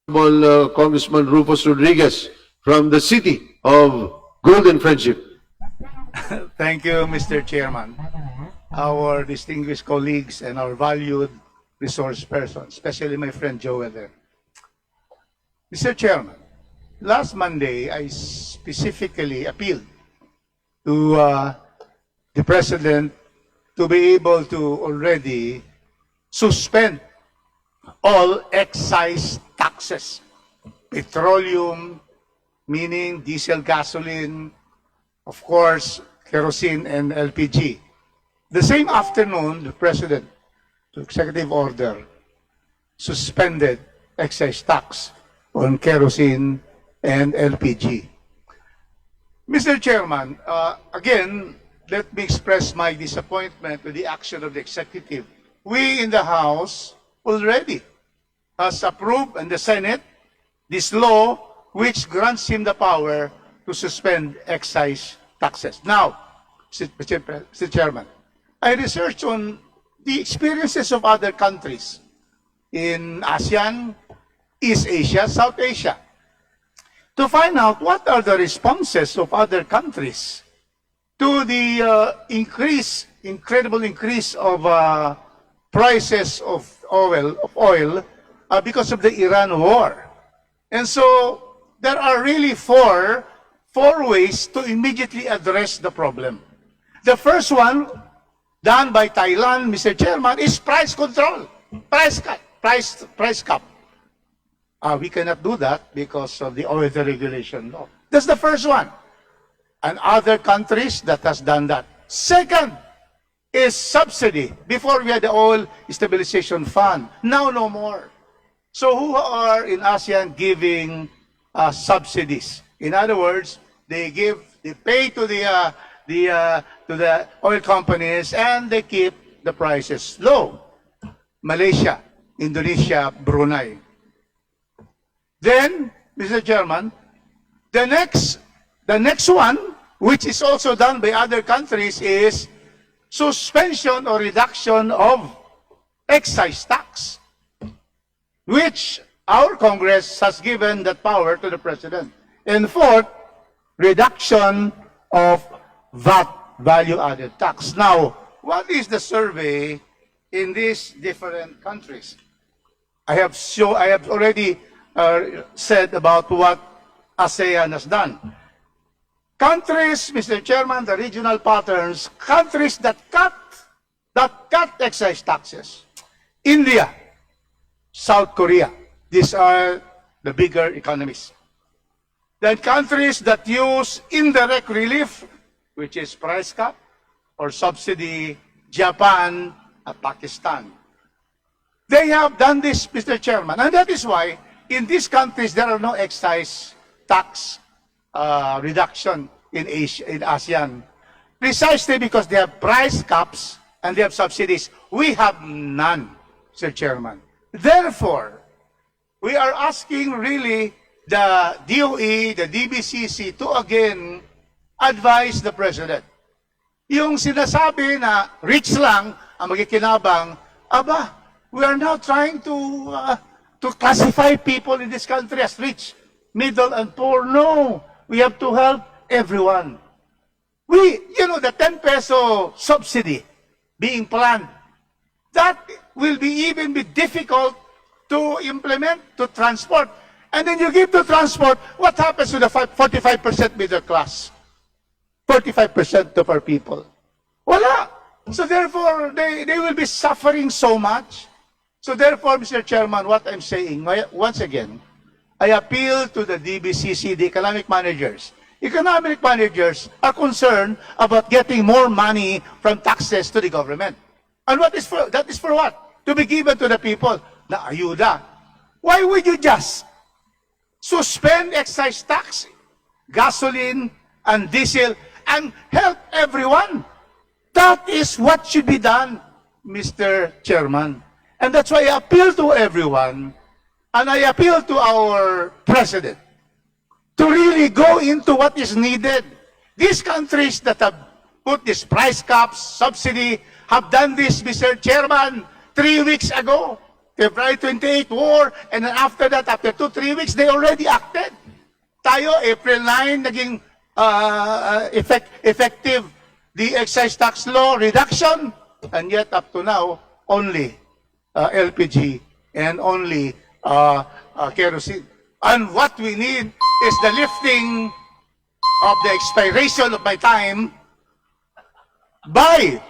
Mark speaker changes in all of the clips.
Speaker 1: Congressman Rufus Rodriguez from the city of Golden Friendship.
Speaker 2: Thank you, Mr. Chairman. Our distinguished colleagues and our valued resource persons, especially my friend Joel there. Mr. Chairman, last Monday, I specifically appealed to the President to be able to already suspend all excise taxes. Petroleum, meaning diesel, gasoline, of course, kerosene and LPG. The same afternoon, the President, through executive order, suspended excise tax on kerosene and LPG. Mr. Chairman, again, let me express my disappointment with the action of the executive. We in the House already has approved, and the Senate, this law which grants him the power to suspend excise taxes. Now, Mr. Chairman, I researched on the experiences of other countries in ASEAN, East Asia, South Asia, to find out what are the responses of other countries to the incredible increase of prices of oil because of the Iran war. And so there are really four ways to immediately address the problem. The first one, done by Thailand, Mr. Chairman, is price control, price cap. We cannot do that because of the oil regulation law. That's the first one. And other countries that has done that. Second is subsidy. Before we had the oil stabilization fund. Now no more. So who are in ASEAN giving subsidies? In other words, they pay to the oil companies and they keep the prices low. Malaysia, Indonesia, Brunei. Then, Mr. Chairman, the next one, which is also done by other countries, is suspension or reduction of excise tax, which our Congress has given that power to the President. And fourth, reduction of VAT, value-added tax. Now, what is the survey in these different countries? I have already said about what ASEAN has done. Countries, Mr. Chairman, the regional patterns, countries that cut excise taxes. India, South Korea, these are the bigger economies. Then countries that use indirect relief, which is price cap or subsidy, Japan, and Pakistan. They have done this, Mr. Chairman, and that is why in these countries there are no excise tax reduction in ASEAN, precisely because they have price caps and they have subsidies. We have none, Mr. Chairman. Therefore, we are asking really the DOE, the DBCC to again advise the President. Yung sinasabi na rich lang ang magikinabang, we are now trying to classify people in this country as rich, middle, and poor. No, we have to help everyone. The 10 peso subsidy being planned, that will even be difficult to implement, to transport. And then you give to transport, what happens to the 45% middle class? 45% of our people. Wala. So therefore, they will be suffering so much. So therefore, Mr. Chairman, what I'm saying, once again, I appeal to the DBCC, the economic managers. Economic managers are concerned about getting more money from taxes to the government. And that is for what? To be given to the people. Na ayuda. Why would you just suspend excise tax, gasoline, and diesel, and help everyone? That is what should be done, Mr. Chairman. And that's why I appeal to everyone, and I appeal to our President to really go into what is needed. These countries that have put this price caps, subsidy, have done this, Mr. Chairman, 3 weeks ago. February 28, war, and then after that, after 2-3 weeks, they already acted. Tayo, April 9, naging effective the excise tax law reduction, and yet up to now, only LPG and only kerosene. And what we need is the lifting of the expiration of my time by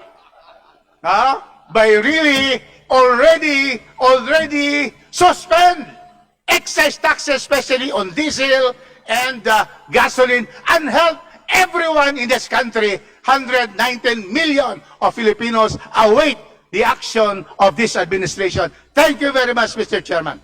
Speaker 2: really already suspend excise taxes, especially on diesel and gasoline, and help everyone in this country. 119 million of Filipinos await the action of this administration. Thank you very much, Mr. Chairman.